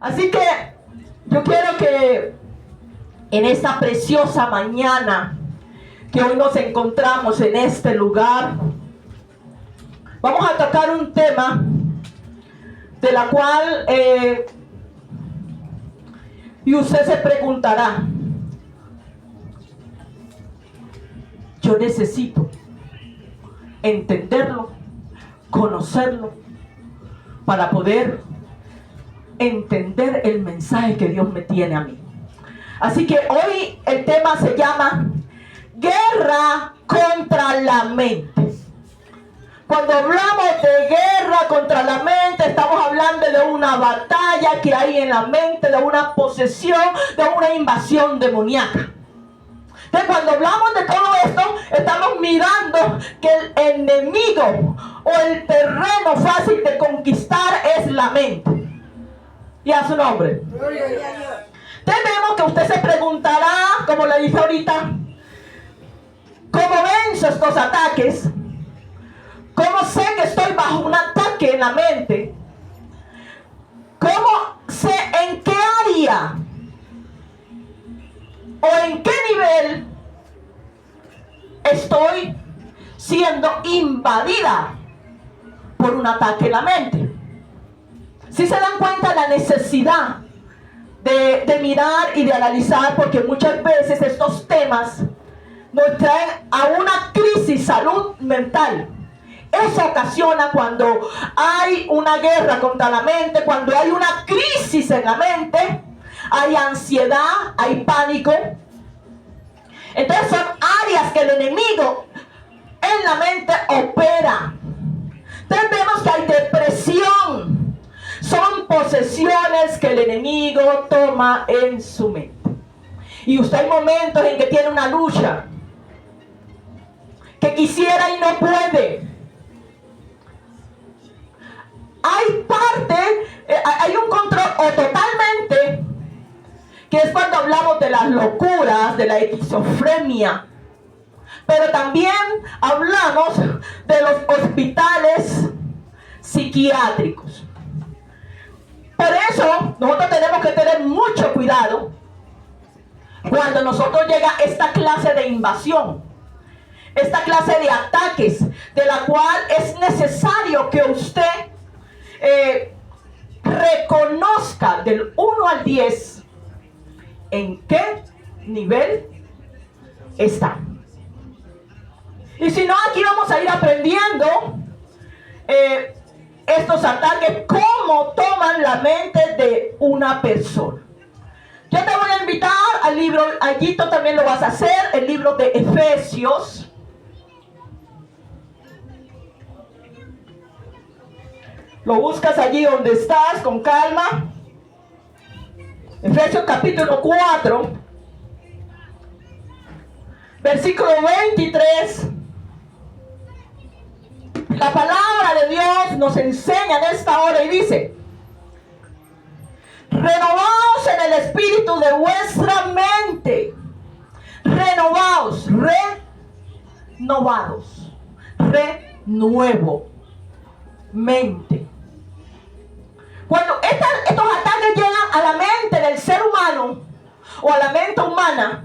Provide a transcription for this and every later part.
Así que yo quiero que en esta preciosa mañana que hoy nos encontramos en este lugar, vamos a tocar un tema de la cual y usted se preguntará, yo necesito entenderlo, conocerlo, para poder entender el mensaje que Dios me tiene a mí. Así que hoy el tema se llama guerra contra la mente. Cuando hablamos de guerra contra la mente, estamos hablando de una batalla que hay en la mente, de una posesión, de una invasión demoníaca. Entonces, cuando hablamos de todo esto, estamos mirando que el enemigo o el terreno fácil de conquistar es la mente. Y a su nombre. Entonces vemos que usted se preguntará, como le dije ahorita, ¿cómo venzo estos ataques? ¿Cómo sé que estoy bajo un ataque en la mente? ¿Cómo sé en qué área o en qué nivel estoy siendo invadida por un ataque en la mente? Si se dan cuenta la necesidad de mirar y de analizar, porque muchas veces estos temas nos traen a una crisis salud mental. Eso ocasiona cuando hay una guerra contra la mente, cuando hay una crisis en la mente, hay ansiedad, hay pánico. Entonces son áreas que el enemigo en la mente opera. Entonces vemos que hay depresión. Son posesiones que el enemigo toma en su mente. Y usted hay momentos en que tiene una lucha, que quisiera y no puede. Hay hay un control o totalmente, que es cuando hablamos de las locuras, de la esquizofrenia. Pero también hablamos de los hospitales psiquiátricos. Por eso nosotros tenemos que tener mucho cuidado cuando nosotros llega esta clase de invasión, esta clase de ataques, de la cual es necesario que usted reconozca del 1 al 10 en qué nivel está. Y si no, aquí vamos a ir aprendiendo estos ataques, cómo toman la mente de una persona. Yo te voy a invitar al libro, allí tú también lo vas a hacer, el libro de Efesios. Lo buscas allí donde estás, con calma. Efesios capítulo 4, versículo 23. La palabra de Dios nos enseña en esta hora y dice: renovaos en el espíritu de vuestra mente. Renovaos, renuevo, mente. Cuando estos ataques llegan a la mente del ser humano o a la mente humana,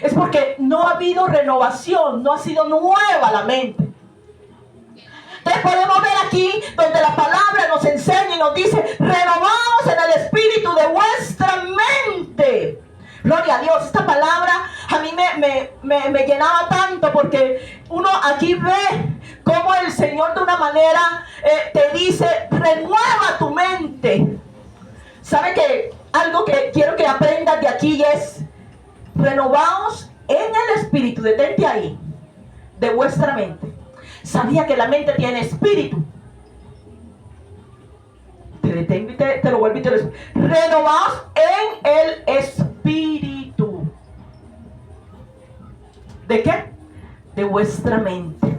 es porque no ha habido renovación, no ha sido nueva la mente. Entonces podemos ver aquí donde la palabra nos enseña y nos dice: renovaos en el espíritu de vuestra mente. Gloria a Dios. Esta palabra a mí me llenaba tanto, porque uno aquí ve cómo el Señor de una manera te dice: renueva tu mente. ¿Sabe que algo que quiero que aprendas de aquí es: renovaos en el espíritu? Detente ahí, de vuestra mente. ¿Sabía que la mente tiene espíritu? Te lo vuelvo y te lo digo. Renovaos en el espíritu. ¿De qué? De vuestra mente.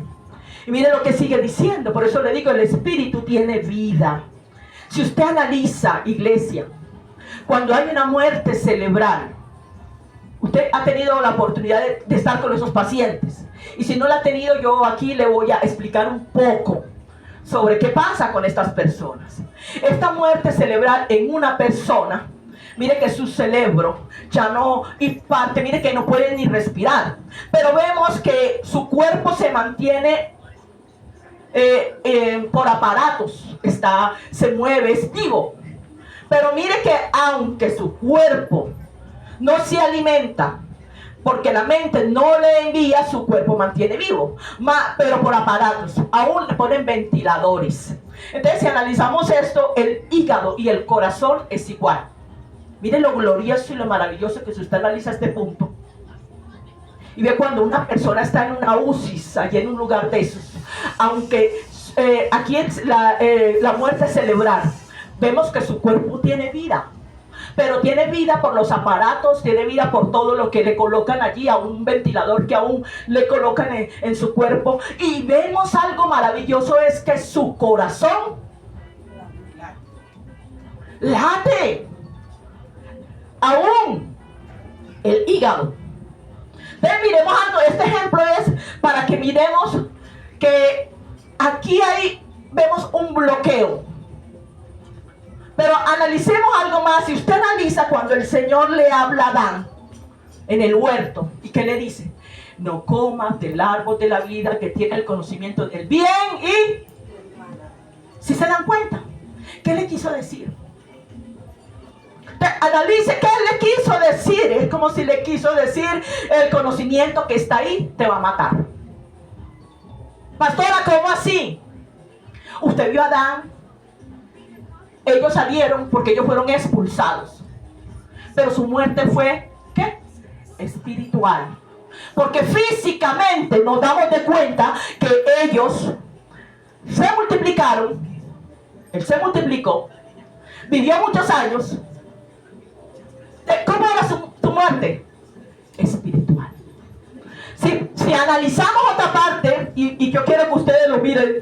Y mire lo que sigue diciendo. Por eso le digo, el espíritu tiene vida. Si usted analiza, iglesia, cuando hay una muerte cerebral, usted ha tenido la oportunidad de estar con esos pacientes. Y si no la ha tenido, yo aquí le voy a explicar un poco sobre qué pasa con estas personas. Esta muerte cerebral en una persona, mire que su cerebro ya no imparte, mire que no puede ni respirar, pero vemos que su cuerpo se mantiene por aparatos, se mueve, es vivo. Pero mire que aunque su cuerpo no se alimenta, porque la mente no le envía, su cuerpo mantiene vivo, pero por aparatos, aún le ponen ventiladores. Entonces, si analizamos esto, el hígado y el corazón es igual. Miren lo glorioso y lo maravilloso que si usted analiza este punto y ve cuando una persona está en una UCI, allí en un lugar de esos, aunque aquí es la muerte cerebral, vemos que su cuerpo tiene vida, pero tiene vida por los aparatos, tiene vida por todo lo que le colocan allí, a un ventilador que aún le colocan en su cuerpo. Y vemos algo maravilloso, es que su corazón late, aún el hígado. Entonces miremos algo, este ejemplo es para que miremos que aquí vemos un bloqueo. Pero analicemos algo más. Si usted analiza cuando el Señor le habla a Adán en el huerto, ¿y qué le dice? No comas del árbol de la vida que tiene el conocimiento del bien y... ¿Sí se dan cuenta? ¿Qué le quiso decir? Analice qué le quiso decir. Es como si le quiso decir: el conocimiento que está ahí te va a matar. Pastora, ¿cómo así? Usted vio a Adán. Ellos salieron porque ellos fueron expulsados, pero su muerte fue, ¿qué? Espiritual. Porque físicamente nos damos de cuenta que ellos se multiplicaron. Él se multiplicó, vivió muchos años. ¿Cómo era su muerte? Espiritual. Si analizamos otra parte, y yo quiero que ustedes lo miren,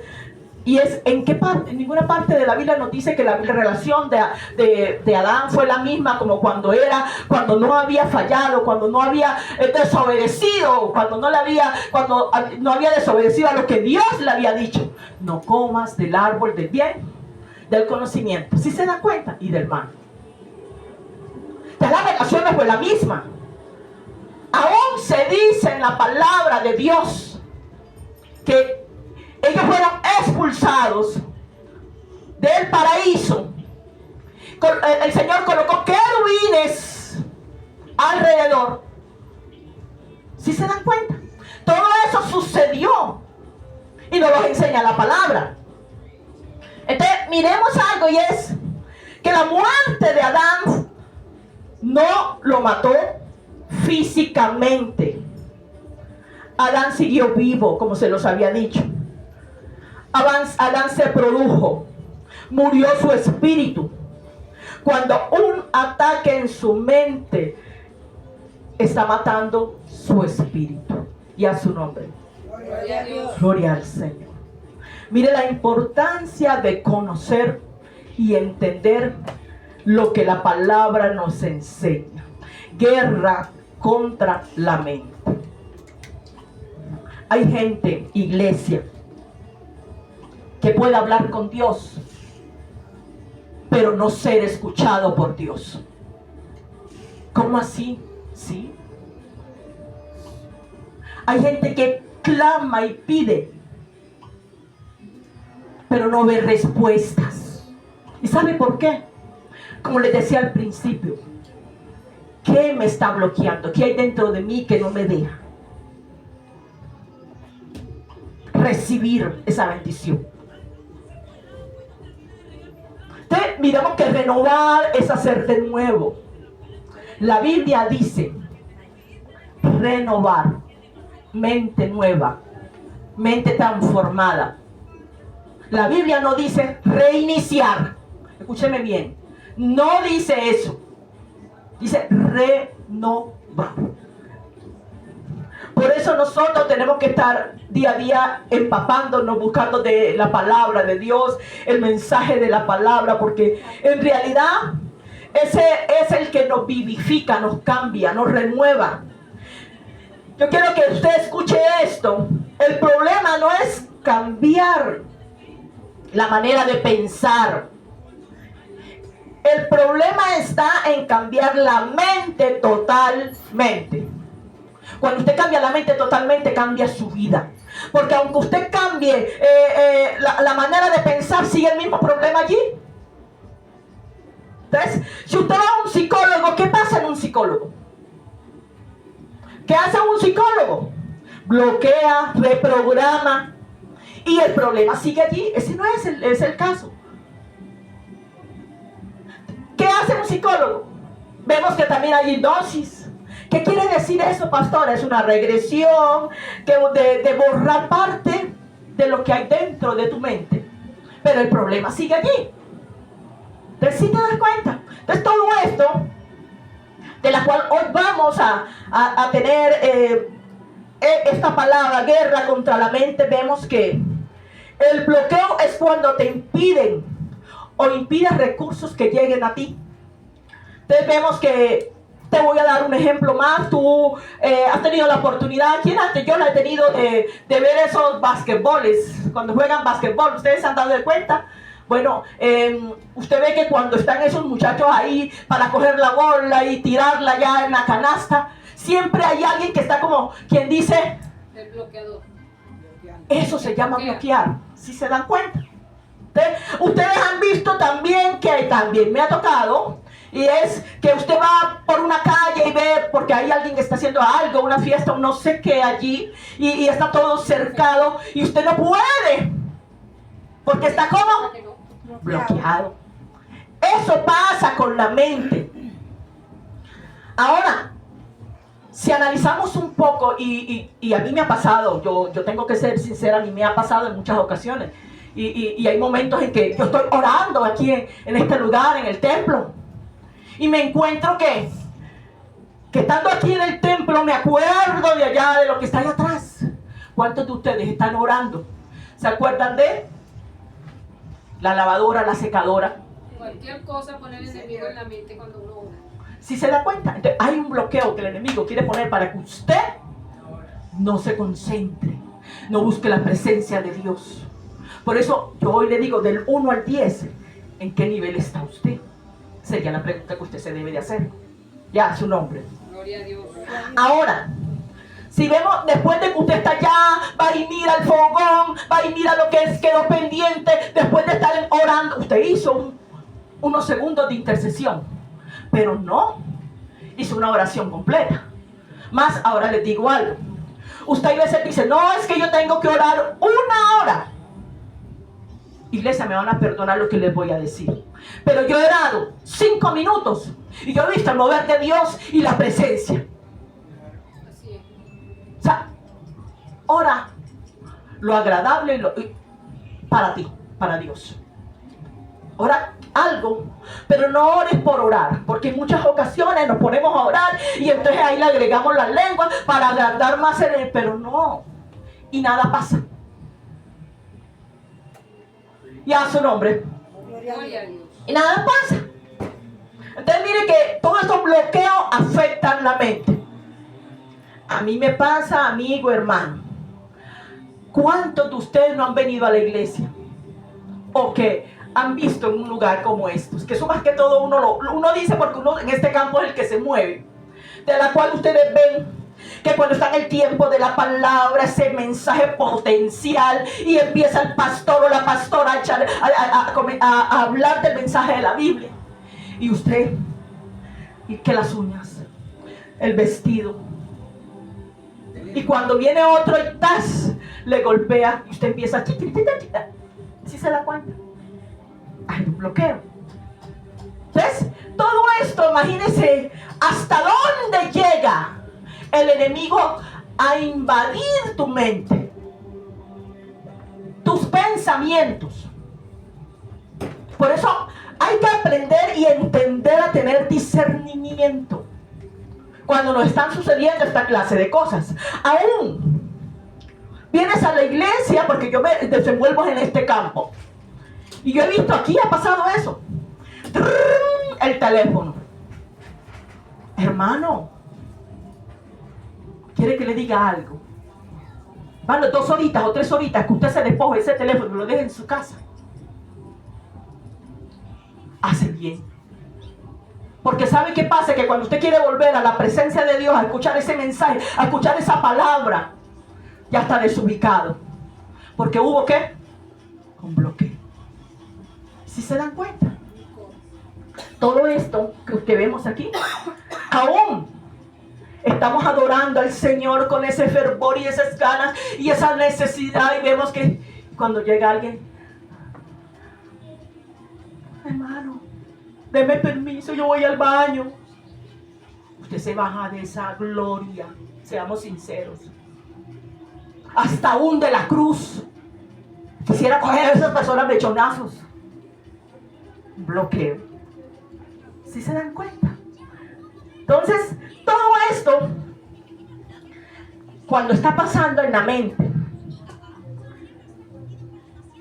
y es en qué parte, en ninguna parte de la Biblia nos dice que la relación de Adán fue la misma como cuando no había fallado, cuando no había desobedecido, cuando no había desobedecido a lo que Dios le había dicho. No comas del árbol del bien, del conocimiento. ¿Sí se dan cuenta? Y del mal. La relación no fue la misma. Aún se dice en la palabra de Dios que ellos fueron expulsados del paraíso. El Señor colocó querubines alrededor. ¿Sí se dan cuenta? Todo eso sucedió y nos lo enseña la palabra. Entonces miremos algo, y es que la muerte de Adán no lo mató físicamente. Adán siguió vivo, como se los había dicho. Adán se produjo, murió su espíritu. Cuando un ataque en su mente está matando su espíritu. Y a su nombre. Gloria a Dios. Gloria al Señor. Mire la importancia de conocer y entender lo que la palabra nos enseña. Guerra contra la mente. Hay gente, iglesia, que puede hablar con Dios, pero no ser escuchado por Dios. ¿Cómo así? ¿Sí? Hay gente que clama y pide, pero no ve respuestas. ¿Y sabe por qué? Como les decía al principio, ¿qué me está bloqueando? ¿Qué hay dentro de mí que no me deja recibir esa bendición? Entonces, miramos que renovar es hacer de nuevo. La Biblia dice renovar, mente nueva, mente transformada. La Biblia no dice reiniciar. Escúcheme bien, no dice eso. Dice renovar. Por eso nosotros tenemos que estar día a día empapándonos, buscando de la palabra de Dios, el mensaje de la palabra, porque en realidad ese es el que nos vivifica, nos cambia, nos renueva. Yo quiero que usted escuche esto. El problema no es cambiar la manera de pensar. El problema está en cambiar la mente totalmente. Cuando usted cambia la mente totalmente, cambia su vida. Porque aunque usted cambie la manera de pensar, sigue el mismo problema allí. Entonces, si usted va a un psicólogo, ¿qué pasa en un psicólogo? ¿Qué hace un psicólogo? Bloquea, reprograma y el problema sigue allí. Ese no es el caso. ¿Qué hace un psicólogo? Vemos que también hay hipnosis. ¿Qué quiere decir eso, pastor? Es una regresión de borrar parte de lo que hay dentro de tu mente. Pero el problema sigue allí. Entonces, ¿sí te das cuenta? Entonces, todo esto, de la cual hoy vamos a tener esta palabra, guerra contra la mente, vemos que el bloqueo es cuando te impiden o impides recursos que lleguen a ti. Entonces, vemos que te voy a dar un ejemplo más. Tú has tenido la oportunidad, ¿quién antes? Yo la he tenido de ver esos basquetboles, cuando juegan basquetbol. ¿Ustedes se han dado de cuenta? Bueno, usted ve que cuando están esos muchachos ahí para coger la bola y tirarla ya en la canasta, siempre hay alguien que está como, quien dice, el bloqueador. Eso se llama bloquear, ¿sí se dan cuenta? Ustedes han visto también que también me ha tocado, y es que usted va por una calle y ve, porque hay alguien que está haciendo algo, una fiesta o no sé qué allí, y está todo cercado, y usted no puede, porque está como bloqueado. Eso pasa con la mente. Ahora, si analizamos un poco, y a mí me ha pasado, yo tengo que ser sincera, a mí me ha pasado en muchas ocasiones, y hay momentos en que yo estoy orando aquí en este lugar, en el templo, y me encuentro que estando aquí en el templo me acuerdo de allá, de lo que está allá atrás. ¿Cuántos de ustedes están orando? ¿Se acuerdan de la lavadora, la secadora? Cualquier cosa pone el enemigo en la mente cuando uno ora. ¿Sí se da cuenta? Entonces, hay un bloqueo que el enemigo quiere poner para que usted no se concentre, no busque la presencia de Dios. Por eso yo hoy le digo, del 1 al 10, ¿en qué nivel está usted? Sería la pregunta que usted se debe de hacer. Ya, su nombre. Gloria a Dios. Ahora, si vemos, después de que usted está allá, va y mira el fogón, va y mira lo que quedó pendiente, después de estar orando, usted hizo unos segundos de intercesión, pero no hizo una oración completa. Más, ahora les digo algo. Usted a veces dice, no, es que yo tengo que orar 1 hora. Iglesia, me van a perdonar lo que les voy a decir, pero yo he orado 5 minutos y yo he visto el mover de Dios y la presencia. Así es. O sea, ora lo agradable para ti, para Dios. Ora algo, pero no ores por orar, porque en muchas ocasiones nos ponemos a orar y entonces ahí le agregamos la lengua para agradar más, pero no, y nada pasa. Y a su nombre. Gloria a Dios. Y nada pasa. Entonces mire que todos estos bloqueos afectan la mente. A mí me pasa, amigo, hermano. ¿Cuántos de ustedes no han venido a la iglesia? O que han visto en un lugar como estos, que eso más que todo uno dice porque uno en este campo es el que se mueve, de la cual ustedes ven que cuando está en el tiempo de la palabra, ese mensaje potencial, y empieza el pastor o la pastora a hablar del mensaje de la Biblia, y usted, y que las uñas, el vestido, y cuando viene otro y ¡tas!, le golpea, y usted empieza, ¿sí se da cuenta? Hay un bloqueo. Entonces, todo esto, imagínense hasta dónde llega el enemigo a invadir tu mente, tus pensamientos. Por eso hay que aprender y entender a tener discernimiento cuando nos están sucediendo esta clase de cosas. Aún vienes a la iglesia, porque yo me desenvuelvo en este campo, y yo he visto aquí, ha pasado eso. El teléfono. Hermano, quiere que le diga algo. Van 2 horitas o 3 horitas que usted se despoje ese teléfono y lo deje en su casa. hace bien. Porque ¿sabe qué pasa? Que cuando usted quiere volver a la presencia de Dios, a escuchar ese mensaje, a escuchar esa palabra, ya está desubicado. Porque hubo ¿qué? Un bloqueo. ¿Sí se dan cuenta? Todo esto que vemos aquí, aún estamos adorando al Señor con ese fervor y esas ganas y esa necesidad, y vemos que cuando llega alguien, hermano, deme permiso, yo voy al baño. Usted se baja de esa gloria, seamos sinceros. Hasta aún de la cruz quisiera coger a esas personas mechonazos. Bloqueo. ¿Sí se dan cuenta? Entonces, todo esto, cuando está pasando en la mente,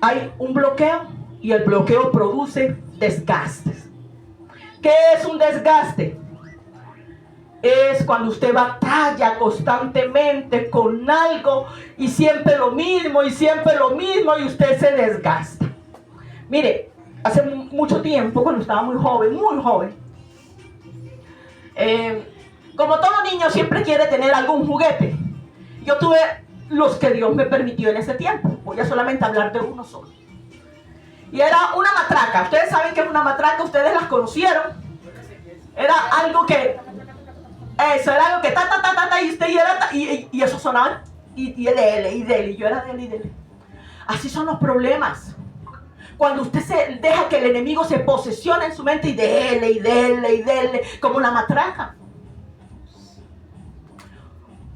hay un bloqueo y el bloqueo produce desgastes. ¿Qué es un desgaste? Es cuando usted batalla constantemente con algo y siempre lo mismo y y usted se desgasta. Mire, hace mucho tiempo, cuando estaba muy joven, como todo niño siempre quiere tener algún juguete. Yo tuve los que Dios me permitió en ese tiempo. Voy a solamente hablar de uno solo. Y era una matraca. Ustedes saben que es una matraca, ustedes las conocieron. Era algo que... Eso era algo que y usted y eso sonaba. Y dele, y yo era dele. Así son los problemas. Cuando usted se deja que el enemigo se posesione en su mente y dele, como una matraca.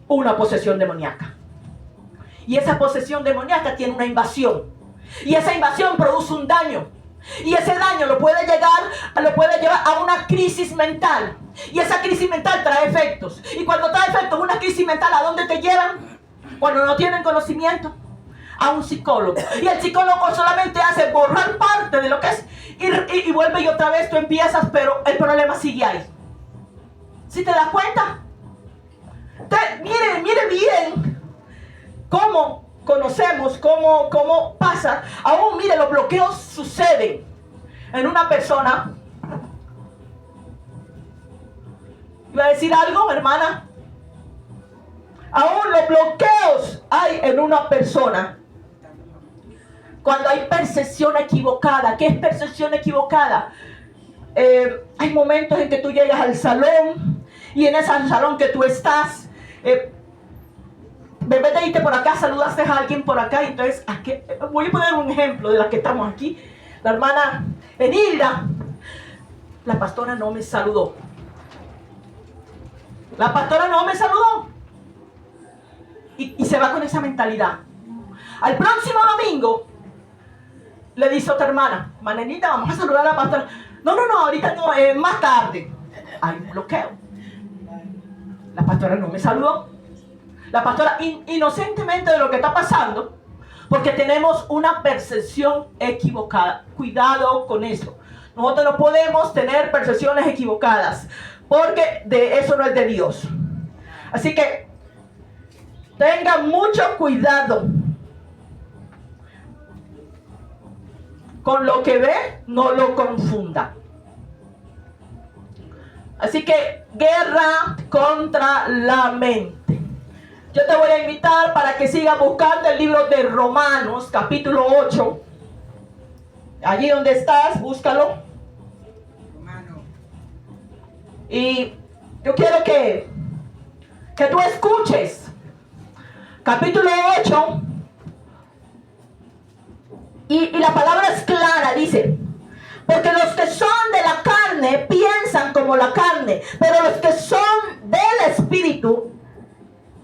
Una posesión demoníaca. Y esa posesión demoníaca tiene una invasión. Y esa invasión produce un daño. Y ese daño lo puede llevar a una crisis mental. Y esa crisis mental trae efectos. Y cuando trae efectos, una crisis mental, ¿a dónde te llevan? Cuando no tienen conocimiento, a un psicólogo. Y el psicólogo solamente hace borrar parte de lo que es y vuelve y otra vez tú empiezas, pero el problema sigue ahí. ¿Sí te das cuenta? Mire bien cómo conocemos, cómo pasa. Aún mire, los bloqueos suceden en una persona. ¿Iba a decir algo, hermana? Aún los bloqueos hay en una persona cuando hay percepción equivocada. ¿Qué es percepción equivocada? Hay momentos en que tú llegas al salón y en ese salón que tú estás, en vez de irte por acá, saludaste a alguien por acá. Entonces, voy a poner un ejemplo de las que estamos aquí. La hermana Enilda, la pastora no me saludó. Y se va con esa mentalidad. Al próximo domingo le dice otra hermana, Manenita, vamos a saludar a la pastora. No, ahorita no, más tarde. Hay un bloqueo. La pastora no me saludó. La pastora inocentemente de lo que está pasando, porque tenemos una percepción equivocada. Cuidado con eso. Nosotros no podemos tener percepciones equivocadas, porque de eso no es de Dios. Así que tenga mucho cuidado con lo que ve, no lo confunda. Así que guerra contra la mente. Yo te voy a invitar para que sigas buscando el libro de Romanos, capítulo 8. Allí donde estás, búscalo. Y yo quiero que tú escuches. Capítulo 8. Y la palabra es clara, dice: porque los que son de la carne piensan como la carne, pero los que son del Espíritu,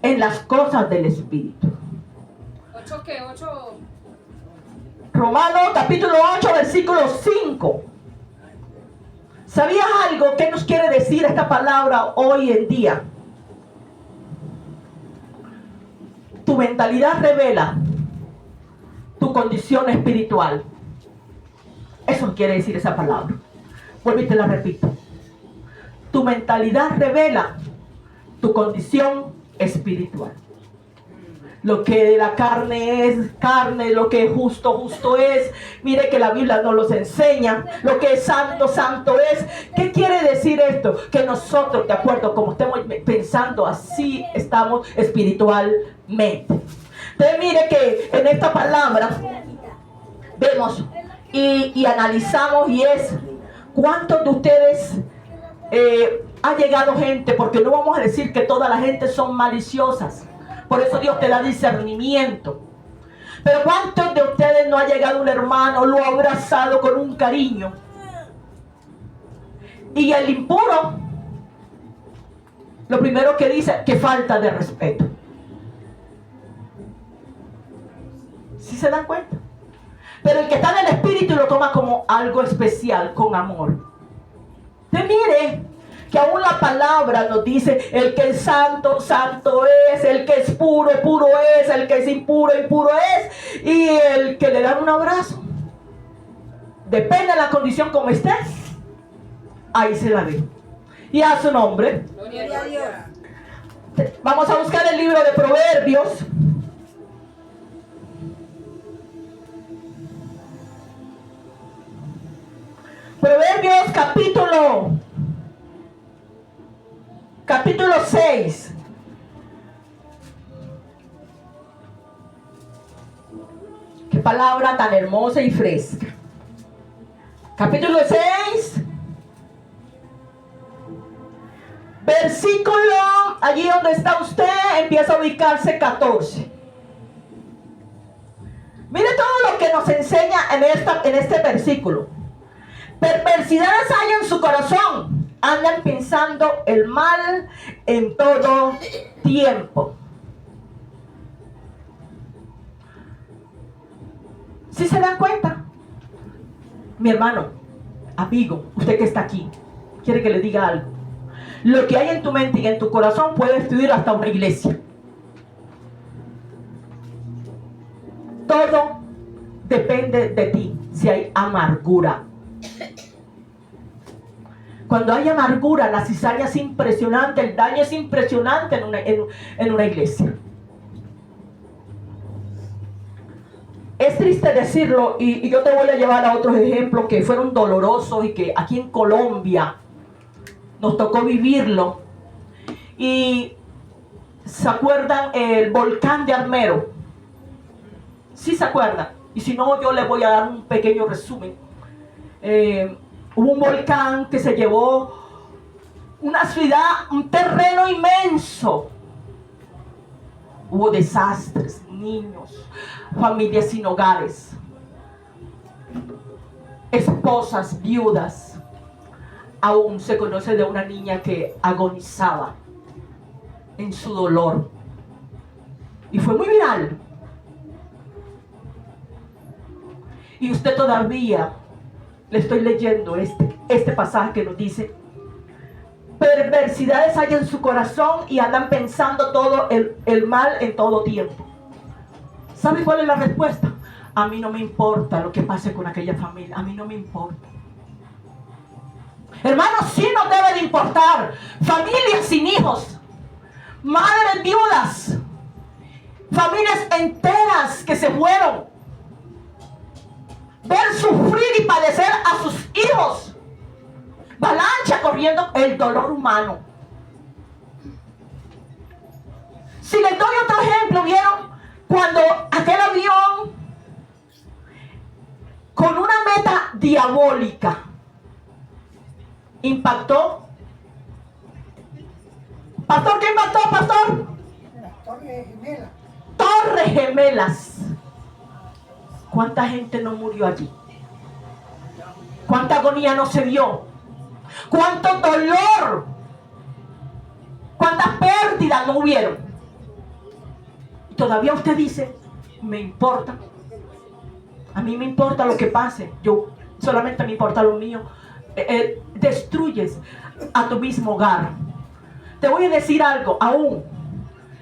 en las cosas del Espíritu. ¿8 qué? 8. Romanos capítulo 8, versículo 5. ¿Sabías algo? ¿Qué nos quiere decir esta palabra hoy en día? Tu mentalidad revela tu condición espiritual. Eso quiere decir esa palabra. Vuelvo y te la repito. Tu mentalidad revela tu condición espiritual. Lo que de la carne es carne, lo que es justo, justo es. Mire que la Biblia nos los enseña. Lo que es santo, santo es. ¿Qué quiere decir esto? Que nosotros, de acuerdo como estemos pensando, así estamos espiritualmente. Entonces mire que en esta palabra vemos y analizamos, y es cuántos de ustedes ha llegado gente, porque no vamos a decir que toda la gente son maliciosas. Por eso Dios te da discernimiento. Pero ¿cuántos de ustedes no ha llegado un hermano, lo ha abrazado con un cariño? Y el impuro, lo primero que dice, que falta de respeto. ¿Sí se dan cuenta? Pero el que está en el espíritu lo toma como algo especial, con amor. Entonces mire que aún la palabra nos dice: el que es santo, santo es; el que es puro, puro es; el que es impuro, impuro es; y el que le dan un abrazo, depende de la condición como esté, ahí se la ve. Y a su nombre. Gloria a Dios. Vamos a buscar el libro de Proverbios. Proverbios capítulo 6. Qué palabra tan hermosa y fresca. Capítulo 6. Versículo, allí donde está usted, empieza a ubicarse 14. Mire todo lo que nos enseña en este versículo. Perversidades hay en su corazón, andan pensando el mal en todo tiempo. ¿Sí se dan cuenta? Mi hermano, amigo, usted que está aquí, quiere que le diga algo. Lo que hay en tu mente y en tu corazón puede destruir hasta una iglesia. Todo depende de ti. Si hay amargura, cuando hay amargura, la cizaña es impresionante, el daño es impresionante en una iglesia. Es triste decirlo, y yo te voy a llevar a otros ejemplos que fueron dolorosos y que aquí en Colombia nos tocó vivirlo. Y ¿se acuerdan el volcán de Armero? ¿Sí se acuerdan? Y si no, yo les voy a dar un pequeño resumen. Hubo un volcán que se llevó una ciudad, un terreno inmenso. Hubo desastres, niños, familias sin hogares, esposas, viudas. Aún se conoce de una niña que agonizaba en su dolor. Y fue muy viral. Y usted todavía, le estoy leyendo este pasaje que nos dice: perversidades hay en su corazón y andan pensando todo el mal en todo tiempo. ¿Sabe cuál es la respuesta? A mí no me importa lo que pase con aquella familia, a mí no me importa. Hermanos, sí nos debe de importar. Familias sin hijos, madres viudas, familias enteras que se fueron. Ver sufrir y padecer a sus hijos. Avalancha corriendo el dolor humano. Si les doy otro ejemplo, ¿vieron? Cuando aquel avión con una meta diabólica impactó. ¿Pastor, qué impactó, pastor? Torres Gemelas. Torres Gemelas. ¿Cuánta gente no murió allí? ¿Cuánta agonía no se vio? ¿Cuánto dolor? ¿Cuántas pérdidas no hubieron? Y todavía usted dice: me importa. A mí me importa lo que pase. Yo solamente me importa lo mío. Destruyes a tu mismo hogar. Te voy a decir algo, aún.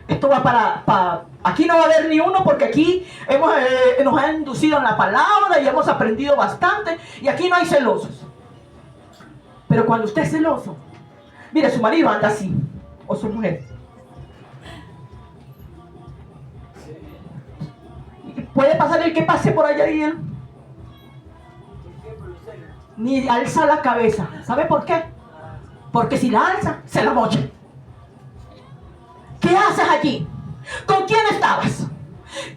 Esto va para aquí no va a haber ni uno, porque aquí nos han inducido en la palabra y hemos aprendido bastante, y aquí no hay celosos. Pero cuando usted es celoso, mire, su marido anda así, o su mujer. Puede pasar el que pase por allá y él ni alza la cabeza. ¿Sabe por qué? Porque si la alza, se la mocha. ¿Qué haces allí? ¿Con quién estabas?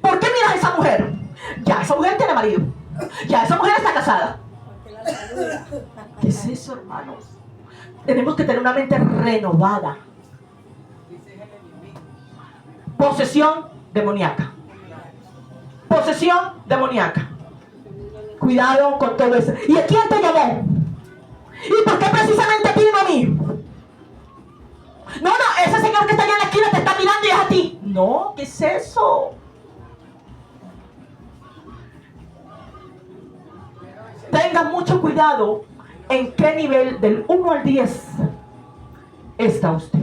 ¿Por qué miras a esa mujer? Ya esa mujer tiene marido. Ya esa mujer está casada. ¿Qué es eso, hermanos? Tenemos que tener una mente renovada. Posesión demoníaca. Posesión demoníaca. Cuidado con todo eso. ¿Y a quién te llamó? ¿Y por qué precisamente a ti y no a mí? No, ese señor que está allá en la esquina te está mirando y es a ti. No, ¿qué es eso? Tenga mucho cuidado en qué nivel del 1 al 10 está usted.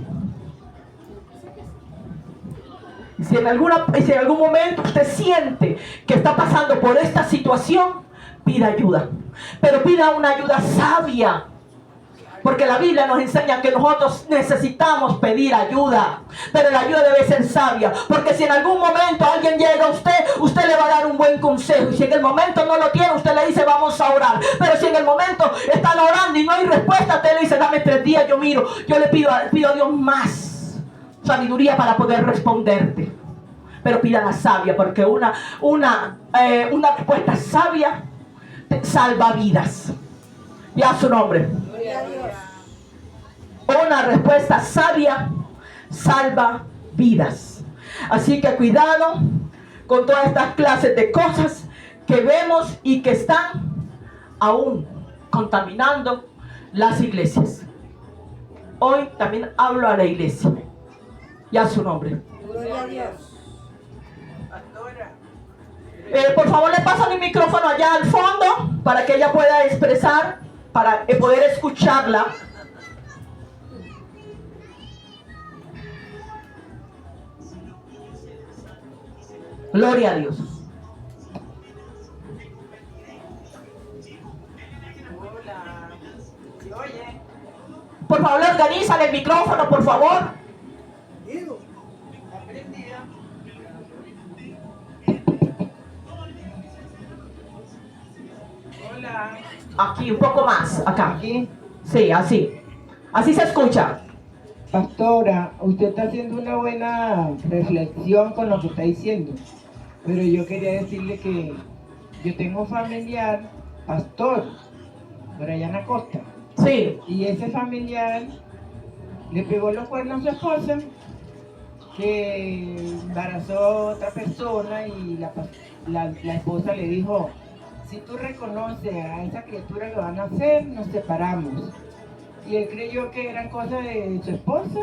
Y si en algún momento usted siente que está pasando por esta situación, pida ayuda. Pero pida una ayuda sabia. Porque la Biblia nos enseña que nosotros necesitamos pedir ayuda. Pero la ayuda debe ser sabia. Porque si en algún momento alguien llega a usted le va a dar un buen consejo. Y si en el momento no lo tiene, usted le dice vamos a orar. Pero si en el momento están orando y no hay respuesta, usted le dice dame 3 días, yo miro. Yo le pido a Dios más sabiduría para poder responderte. Pero pida la sabia, porque una respuesta sabia salva vidas. Ya su nombre. Una respuesta sabia salva vidas. Así que cuidado con todas estas clases de cosas que vemos y que están aún contaminando las iglesias. Hoy también hablo a la iglesia. Ya su nombre. Gloria a Dios. Por favor, le pasan el micrófono allá al fondo para que ella pueda expresar, para poder escucharla. Gloria a Dios. Por favor, organizan el micrófono, por favor. Aquí, un poco más, acá. ¿Aquí? Sí, así. Así se escucha. Pastora, usted está haciendo una buena reflexión con lo que está diciendo, pero yo quería decirle que yo tengo un familiar, pastor, por allá en la costa, Sí. y ese familiar le pegó los cuernos a su esposa, que embarazó a otra persona, y la esposa le dijo, si tú reconoces a esa criatura que van a hacer, nos separamos. Y él creyó que eran cosas de su esposa,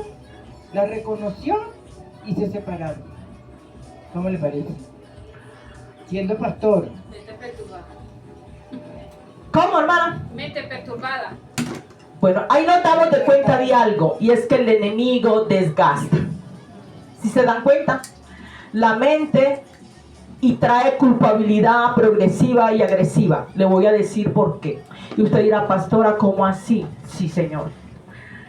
la reconoció y se separaron. ¿Cómo le parece? Siendo pastor. Mente perturbada. ¿Cómo, hermana? Mente perturbada. Bueno, ahí nos damos de cuenta de algo, y es que el enemigo desgasta. Si se dan cuenta, la mente y trae culpabilidad progresiva y agresiva. Le voy a decir por qué. Y usted dirá, pastora, ¿cómo así? Sí, señor.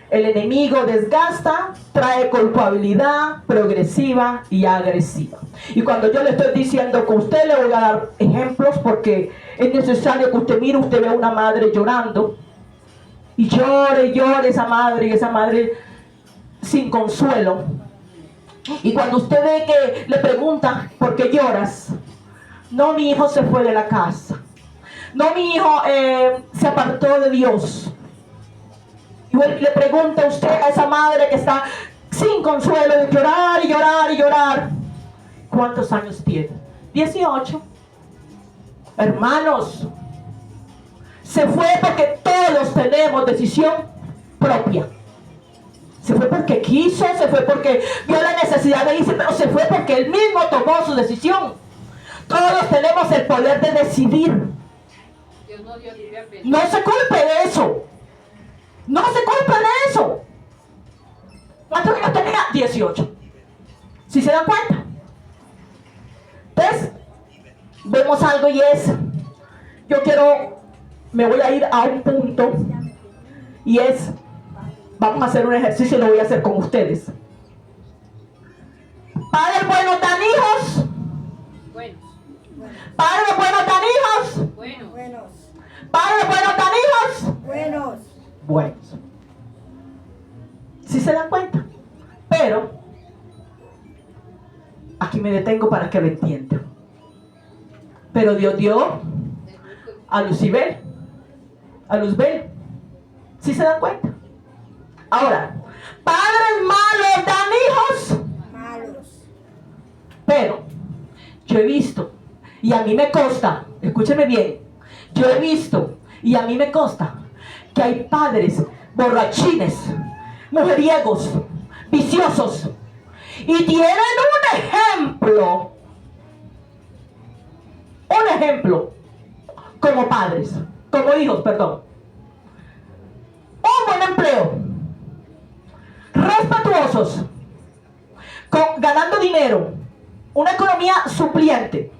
El enemigo desgasta, trae culpabilidad progresiva y agresiva. Y cuando yo le estoy diciendo que usted, le voy a dar ejemplos, porque es necesario que usted mire, usted ve a una madre llorando, y llore y llore esa madre, y esa madre sin consuelo. Y cuando usted ve que le pregunta, ¿por qué lloras? No, mi hijo se fue de la casa. No, mi hijo se apartó de Dios. Y le pregunta a usted a esa madre que está sin consuelo, de llorar y llorar y llorar, ¿cuántos años tiene? 18. Hermanos, se fue porque todos tenemos decisión propia. Se fue porque quiso, se fue porque vio la necesidad de irse, pero se fue porque él mismo tomó su decisión. Todos tenemos el poder de decidir. Dios no dio libre albedrío. No se culpe de eso. No se culpe de eso. ¿Cuántos años tenía? 18. ¿Sí se dan cuenta? Entonces, vemos algo y es, me voy a ir a un punto, y es, vamos a hacer un ejercicio y lo voy a hacer con ustedes. Padres buenos dan hijos Buenos. Padres buenos dan hijos. Bueno, Buenos. Padres buenos dan hijos. Buenos. Buenos. ¿Sí se dan cuenta? Pero aquí me detengo para que lo entiendan. Pero Dios dio a Lucibel, a Luzbel. ¿Sí se dan cuenta? Ahora, padres malos dan hijos. Malos. Pero yo he visto, y a mí me consta, escúcheme bien, yo he visto, y a mí me consta, que hay padres borrachines, mujeriegos, viciosos, y tienen un ejemplo, como padres, como hijos, perdón. Un buen empleo, respetuosos, ganando dinero, una economía supliente.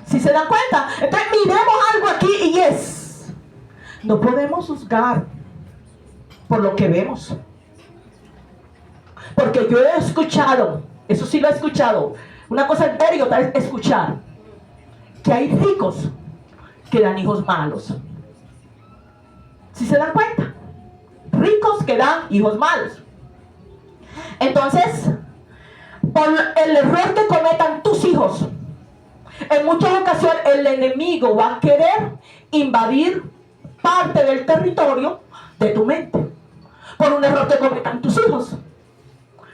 ¿Sí se dan cuenta? Entonces miremos algo aquí y es, no podemos juzgar por lo que vemos. Porque yo he escuchado, eso sí lo he escuchado, una cosa es ver y otra es escuchar, que hay ricos que dan hijos malos. ¿Sí se dan cuenta? Ricos que dan hijos malos. Entonces, por el error que cometan tus hijos, en muchas ocasiones el enemigo va a querer invadir parte del territorio de tu mente, por un error que cometan tus hijos.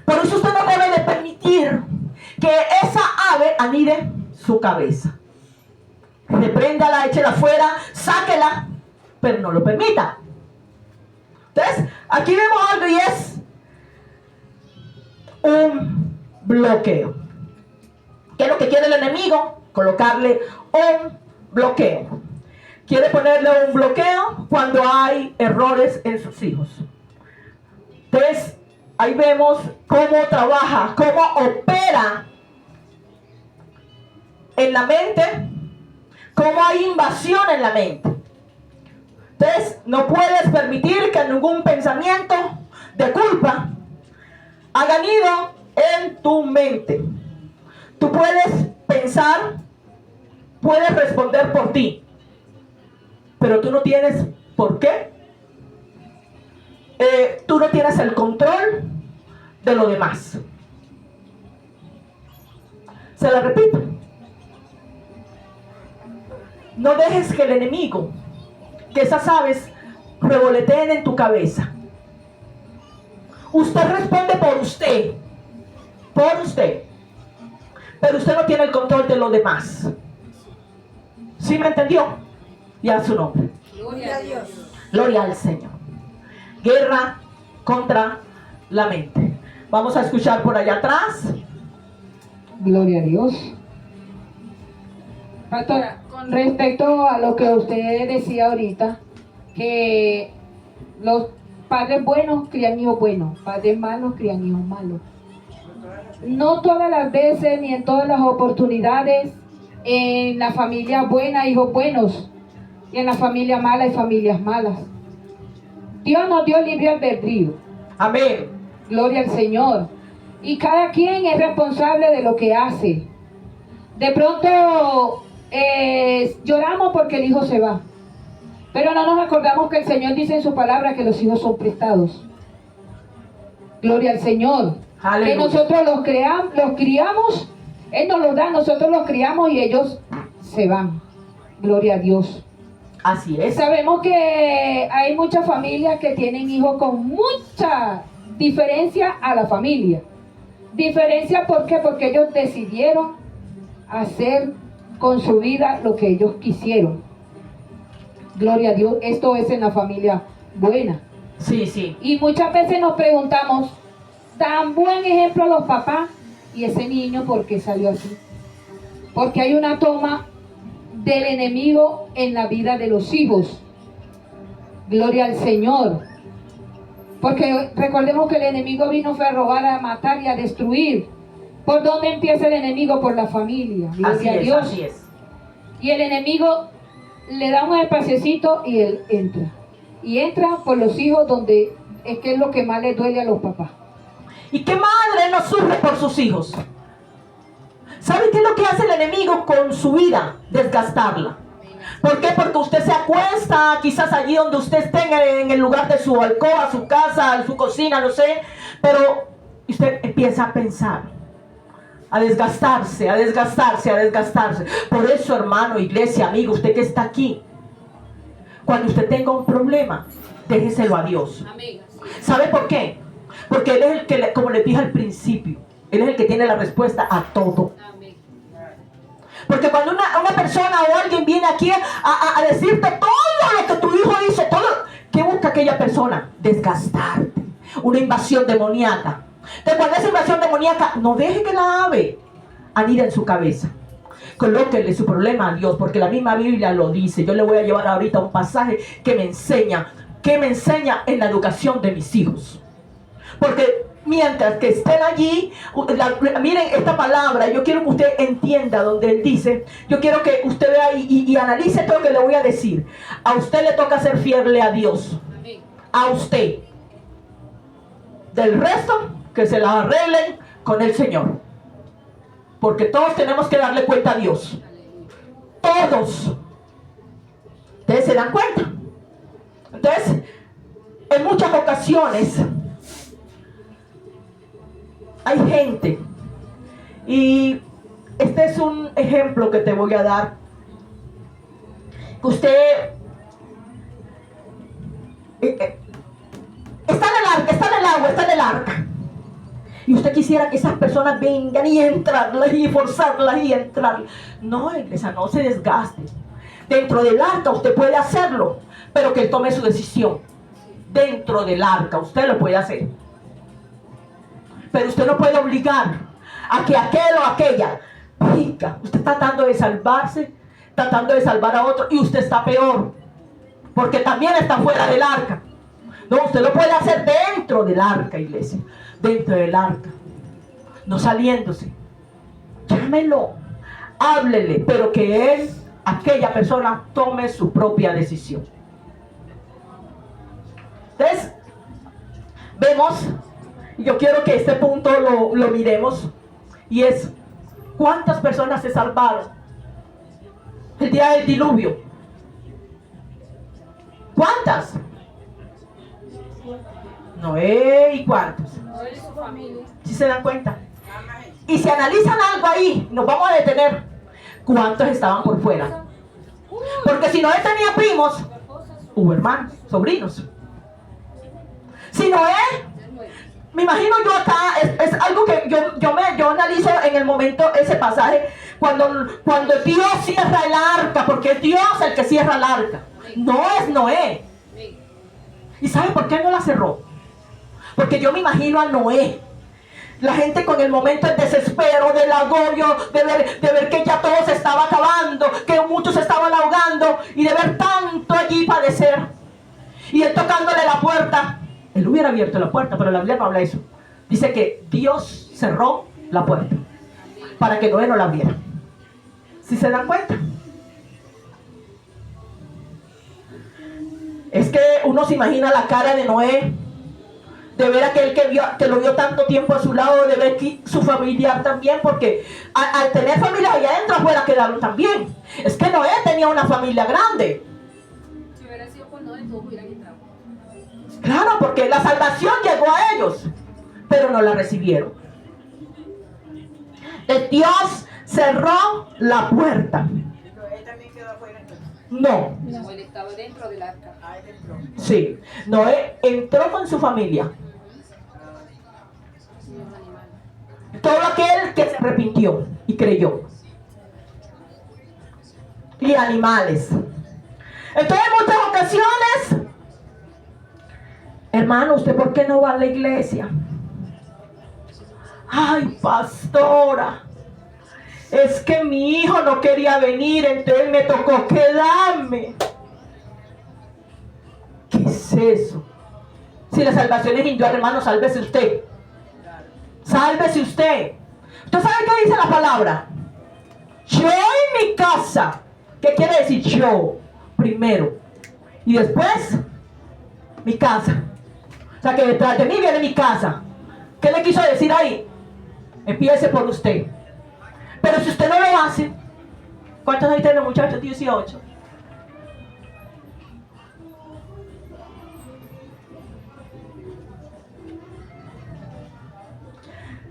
Por eso usted no debe de permitir que esa ave anide su cabeza. Repréndala, échela afuera, sáquela, pero no lo permita. Entonces, aquí vemos algo y es un bloqueo. ¿Qué es lo que quiere el enemigo? Colocarle un bloqueo. Quiere ponerle un bloqueo cuando hay errores en sus hijos. Entonces, ahí vemos cómo trabaja, cómo opera en la mente, cómo hay invasión en la mente. Entonces, no puedes permitir que ningún pensamiento de culpa haga nido en tu mente. Tú puedes pensar, puedes responder por ti, pero tú no tienes por qué. Tú no tienes el control de lo demás. Se la repito. No dejes que el enemigo, que esas aves revoloteen en tu cabeza. Usted responde por usted, pero usted no tiene el control de lo demás. ¿Sí me entendió? Y a su nombre. gloria a Dios. Gloria al Señor. Guerra contra la mente. Vamos a escuchar por allá atrás. Gloria a Dios. Pastora, con respecto a lo que usted decía ahorita, que los padres buenos crían hijos buenos, padres malos crían hijos malos. No todas las veces ni en todas las oportunidades en la familia buena hay hijos buenos y en la familia mala hay familias malas. Dios nos dio libre albedrío. Amén. Gloria al Señor. Y cada quien es responsable de lo que hace. De pronto lloramos porque el hijo se va. Pero no nos acordamos que el Señor dice en su palabra que los hijos son prestados. Gloria al Señor. Aleluya. Que nosotros los criamos, Él nos los da, nosotros los criamos y ellos se van. Gloria a Dios. Así es. Sabemos que hay muchas familias que tienen hijos con mucha diferencia a la familia. Diferencia, ¿por qué? Porque ellos decidieron hacer con su vida lo que ellos quisieron. Gloria a Dios, esto es en la familia buena. Sí, sí. Y muchas veces nos preguntamos, ¿dan buen ejemplo a los papás? ¿Y ese niño por qué salió así? Porque hay una toma del enemigo en la vida de los hijos. Gloria al Señor. Porque recordemos que el enemigo vino fue a robar, a matar y a destruir. ¿Por dónde empieza el enemigo? Por la familia. Gloria a Dios. Así es. Y el enemigo le da un espaciecito y él entra. Y entra por los hijos donde es que es lo que más le duele a los papás. ¿Y qué madre no sufre por sus hijos? ¿Sabe qué es lo que hace el enemigo con su vida? Desgastarla. ¿Por qué? Porque usted se acuesta, quizás allí donde usted esté, en el lugar de su alcoba, su casa, su cocina, no sé, pero usted empieza a pensar, a desgastarse, a desgastarse, a desgastarse. Por eso, hermano, iglesia, amigo, usted que está aquí, cuando usted tenga un problema, déjeselo a Dios. Amiga, sí. ¿Sabe por qué? Porque Él es el que, como les dije al principio, Él es el que tiene la respuesta a todo. Amén. Porque cuando una persona o alguien viene aquí a decirte todo lo que tu hijo hizo, todo, ¿qué busca aquella persona? Desgastarte. Una invasión demoníaca. Entonces, cuando esa invasión demoníaca, no deje que la ave anida en su cabeza. Colóquele su problema a Dios, porque la misma Biblia lo dice. Yo le voy a llevar ahorita un pasaje que me enseña en la educación de mis hijos. Porque mientras que estén allí, miren esta palabra, yo quiero que usted entienda donde él dice, yo quiero que usted vea y analice todo lo que le voy a decir. A usted le toca ser fiel a Dios. Amén. A usted. Del resto, que se la arreglen con el Señor. Porque todos tenemos que darle cuenta a Dios. Todos. ¿Ustedes se dan cuenta? Entonces, en muchas ocasiones hay gente, y este es un ejemplo que te voy a dar, que usted está en el arca, y usted quisiera que esas personas vengan y entrarlas y forzarlas y entrarlas. No, iglesia, no se desgaste. Dentro del arca usted puede hacerlo, pero que él tome su decisión. Dentro del arca usted lo puede hacer, pero usted no puede obligar a que aquel o aquella venga. Usted está tratando de salvarse, tratando de salvar a otro, y usted está peor, porque también está fuera del arca. No, usted lo puede hacer dentro del arca, iglesia. Dentro del arca, no saliéndose. Llámelo, háblele, pero que él, aquella persona, tome su propia decisión. Entonces, vemos, yo quiero que este punto lo miremos, y es: ¿cuántas personas se salvaron el día del diluvio? ¿Cuántas? Noé, ¿y cuántos? Noé y su familia. ¿Sí se dan cuenta? Y si analizan algo ahí, nos vamos a detener. ¿Cuántos estaban por fuera? Porque si Noé tenía primos, hubo hermanos, sobrinos. Si Noé, me imagino yo acá, es algo que yo analizo en el momento, ese pasaje, cuando Dios cierra el arca, porque es Dios el que cierra el arca, no es Noé. ¿Y sabe por qué no la cerró? Porque yo me imagino a Noé, la gente con el momento de desespero, del agobio, de ver que ya todo se estaba acabando, que muchos se estaban ahogando, y de ver tanto allí padecer, y él tocándole la puerta. Él hubiera abierto la puerta, pero la Biblia no habla eso. Dice que Dios cerró la puerta para que Noé no la abriera. ¿Sí se dan cuenta? Es que uno se imagina la cara de Noé, de ver a aquel que lo vio tanto tiempo a su lado, de ver que su familiar también, porque al tener familia allá adentro, afuera quedaron también. Es que Noé tenía una familia grande. Si hubiera sido por Noé, todos hubieran entrado. Claro, porque la salvación llegó a ellos, pero no la recibieron. Dios cerró la puerta. Noé también quedó afuera entonces. No. Él estaba dentro del arca. Ah, él entró. Sí. Noé entró con su familia. Y los animales. Todo aquel que se arrepintió y creyó. Y animales. Entonces, en muchas ocasiones, hermano, ¿usted por qué no va a la iglesia? Ay, pastora, es que mi hijo no quería venir, entonces me tocó quedarme. ¿Qué es eso? Si la salvación es individual, hermano, sálvese usted. Sálvese usted. ¿Usted sabe qué dice la palabra? Yo y mi casa. ¿Qué quiere decir yo? Primero. Y después, mi casa. O sea que detrás de mí viene mi casa. ¿Qué le quiso decir ahí? Empiece por usted. Pero si usted no lo hace, ¿cuántos años tienen los muchachos? 18.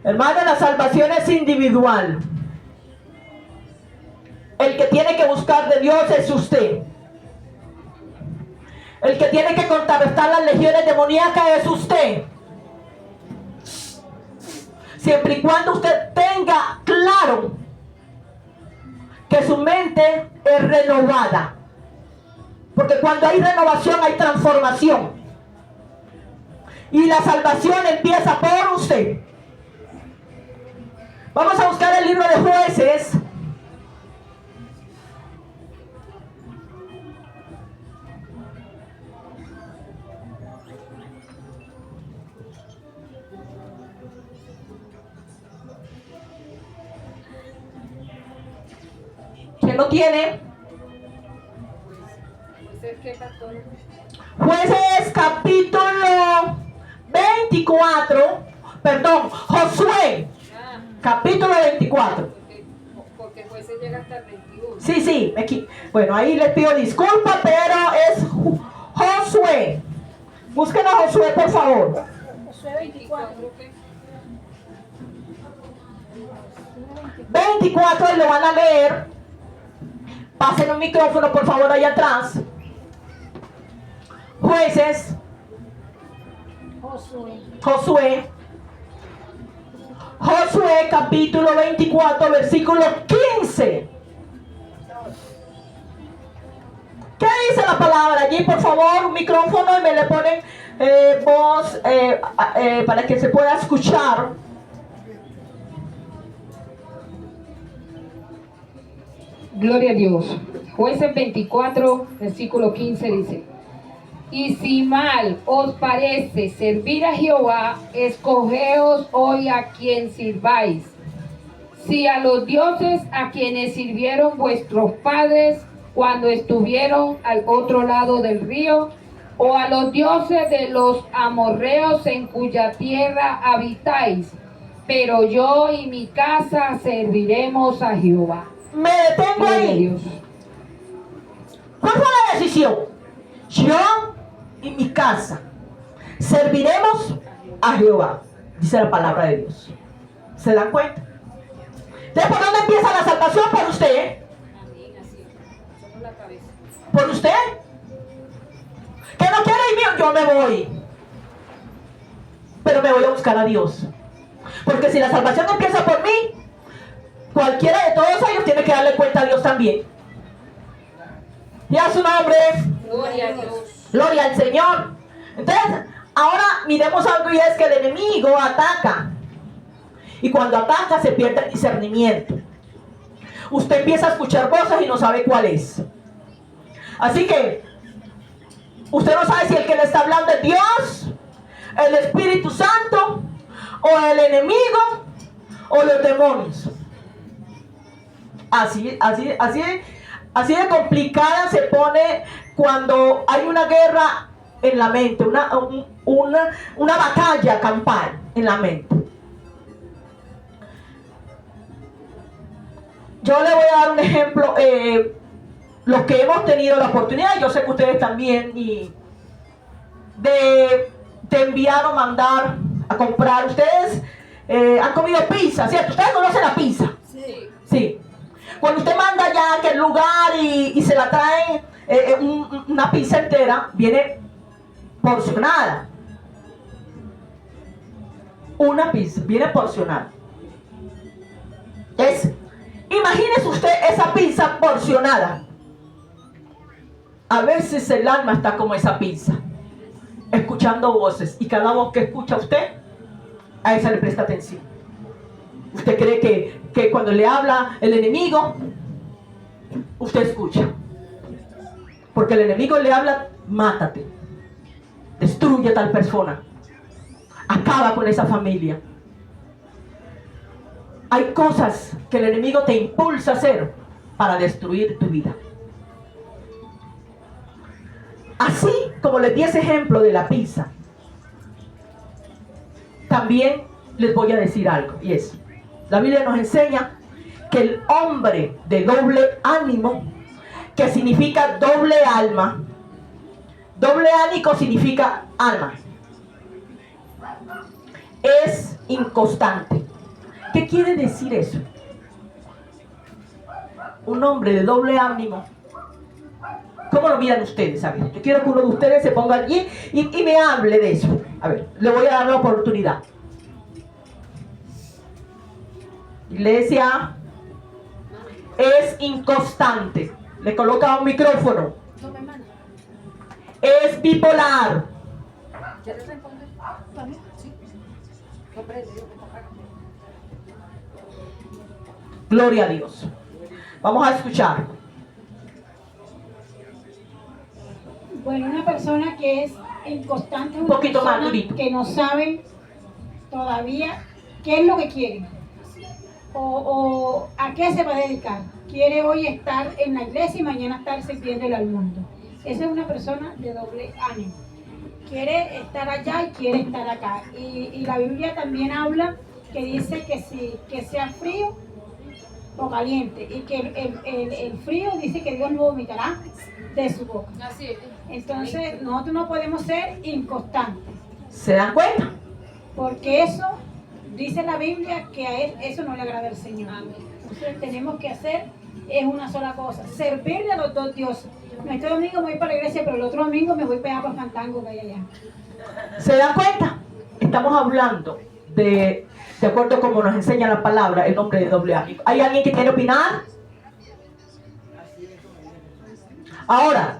Hermano, la salvación es individual. El que tiene que buscar de Dios es usted. El que tiene que contrarrestar las legiones demoníacas es usted. Siempre y cuando usted tenga claro que su mente es renovada. Porque cuando hay renovación hay transformación. Y la salvación empieza por usted. Vamos a buscar el libro de Jueces. ¿Quién lo tiene? ¿Qué, pastor? Jueces capítulo 24. Perdón, Josué. Capítulo 24. Porque Jueces llega hasta el 21. Sí, aquí. Bueno, ahí les pido disculpas, pero es Josué. Busquen a Josué, por favor. Josué 24. 24 y lo van a leer. Pasen un micrófono, por favor, allá atrás. Jueces. Josué. Josué capítulo 24, versículo 15. ¿Qué dice la palabra allí? Por favor, un micrófono y me le ponen voz para que se pueda escuchar. Gloria a Dios. Jueces 24, versículo 15 dice: y si mal os parece servir a Jehová, escogeos hoy a quien sirváis. Si a los dioses a quienes sirvieron vuestros padres cuando estuvieron al otro lado del río, o a los dioses de los amorreos en cuya tierra habitáis. Pero yo y mi casa serviremos a Jehová. Me detengo Gloria a ahí. Dios. ¿Cuál fue la decisión? Yo y mi casa serviremos a Jehová, dice la palabra de Dios. ¿Se dan cuenta? Entonces, ¿por dónde empieza la salvación? Por usted. Amén, así es. Somos la cabeza. Por usted. Que no quiere ir bien, yo me voy. Pero me voy a buscar a Dios. Porque si la salvación empieza por mí, cualquiera de todos ellos tiene que darle cuenta a Dios también. Y a su nombre. Gloria a Dios. Gloria al Señor. Entonces, ahora miremos algo, y es que el enemigo ataca. Y cuando ataca se pierde el discernimiento. Usted empieza a escuchar voces y no sabe cuál es. Así que usted no sabe si el que le está hablando es Dios, el Espíritu Santo, o el enemigo, o los demonios. Así de complicada se pone cuando hay una guerra en la mente, una batalla campal en la mente. Yo le voy a dar un ejemplo, los que hemos tenido la oportunidad, yo sé que ustedes también, de enviar o mandar a comprar. Ustedes han comido pizza, ¿cierto? Ustedes conocen la pizza. Sí. Cuando usted manda ya a aquel lugar y se la traen una pizza entera, viene porcionada. Una pizza viene porcionada. Imagínese usted esa pizza porcionada. A veces el alma está como esa pizza, escuchando voces, y cada voz que escucha usted, a esa le presta atención. Usted cree que cuando le habla el enemigo, usted escucha. Porque el enemigo le habla: mátate, destruye a tal persona, acaba con esa familia. Hay cosas que el enemigo te impulsa a hacer para destruir tu vida. Así como les di ese ejemplo de la pizza, también les voy a decir algo, y es: la Biblia nos enseña que el hombre de doble ánimo, que significa doble alma, doble ánimo significa alma, es inconstante. ¿Qué quiere decir eso? Un hombre de doble ánimo. ¿Cómo lo miran ustedes? A ver, yo quiero que uno de ustedes se ponga allí y me hable de eso. A ver, le voy a dar la oportunidad. Iglesia, es inconstante. Le coloca un micrófono. No me manda. Es bipolar. ¿Quieres responder? ¿También? Sí. No prende, yo me apago. Gloria a Dios. Vamos a escuchar. Bueno, una persona que es inconstante, Un una poquito más, persona Nurito. que no sabe todavía qué es lo que quiere o a qué se va a dedicar. Quiere hoy estar en la iglesia y mañana estar sirviéndole al mundo. Esa es una persona de doble ánimo. Quiere estar allá y quiere estar acá. Y la Biblia también habla que dice que sea frío o caliente, y que el frío dice que Dios no vomitará de su boca. Así es. Entonces nosotros no podemos ser inconstantes, ¿Se dan cuenta? porque eso dice la Biblia que a él eso no le agrada al Señor. Amén. Entonces tenemos que hacer es una sola cosa, servirle a los dos dioses. No, este domingo me voy para la iglesia, pero el otro domingo me voy para allá para Fandango que hay allá. ¿Se dan cuenta? Estamos hablando de acuerdo como nos enseña la palabra, el hombre de doble ánimo. ¿Hay alguien que quiere opinar? Ahora,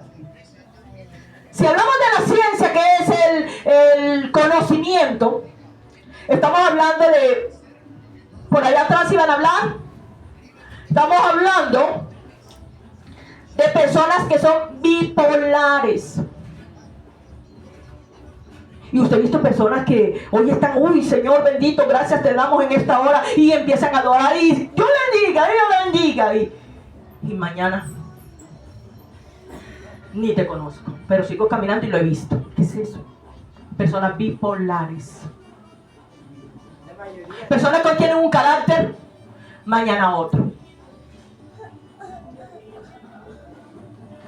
si hablamos de la ciencia, que es el conocimiento, estamos hablando de, por allá atrás iban a hablar, estamos hablando de personas que son bipolares. Y usted ha visto personas que hoy están, uy, Señor bendito, gracias te damos en esta hora, y empiezan a adorar y Dios bendiga, Dios bendiga, y mañana ni te conozco, pero sigo caminando y lo he visto. ¿Qué es eso? Personas bipolares. Personas que hoy tienen un carácter, mañana otro.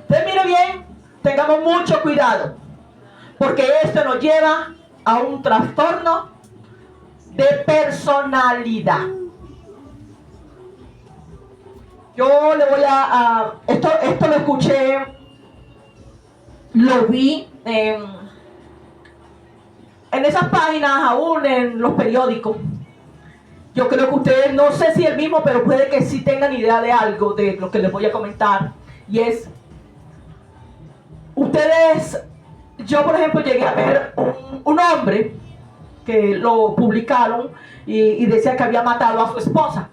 Entonces mire bien, tengamos mucho cuidado, porque esto nos lleva a un trastorno de personalidad. Yo le voy esto lo escuché, lo vi en esas páginas, aún en los periódicos. Yo creo que ustedes, no sé si el mismo, pero puede que sí tengan idea de algo de lo que les voy a comentar. Y es, yo por ejemplo llegué a ver un hombre que lo publicaron y decía que había matado a su esposa.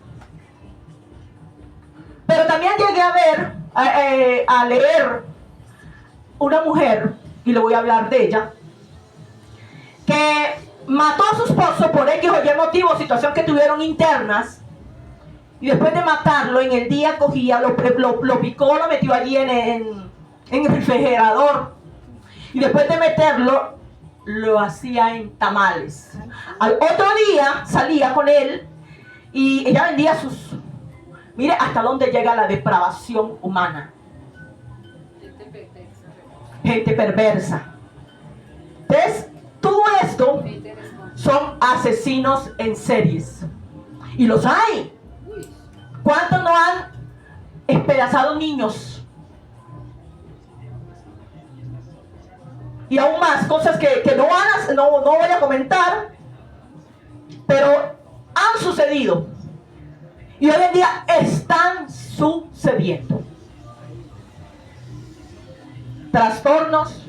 Pero también llegué a ver, a leer una mujer, y le voy a hablar de ella, que mató a su esposo por X o Y motivo, situación que tuvieron internas, y después de matarlo, en el día cogía, lo picó, lo metió allí en el refrigerador, y después de meterlo, lo hacía en tamales. Al otro día salía con él, y ella vendía sus... Mire hasta dónde llega la depravación humana. Gente perversa. Entonces, todo esto son asesinos en series. Y los hay. ¿Cuántos no han despedazado niños? Y aún más, cosas que no voy a comentar, pero han sucedido. Y hoy en día están sucediendo. Trastornos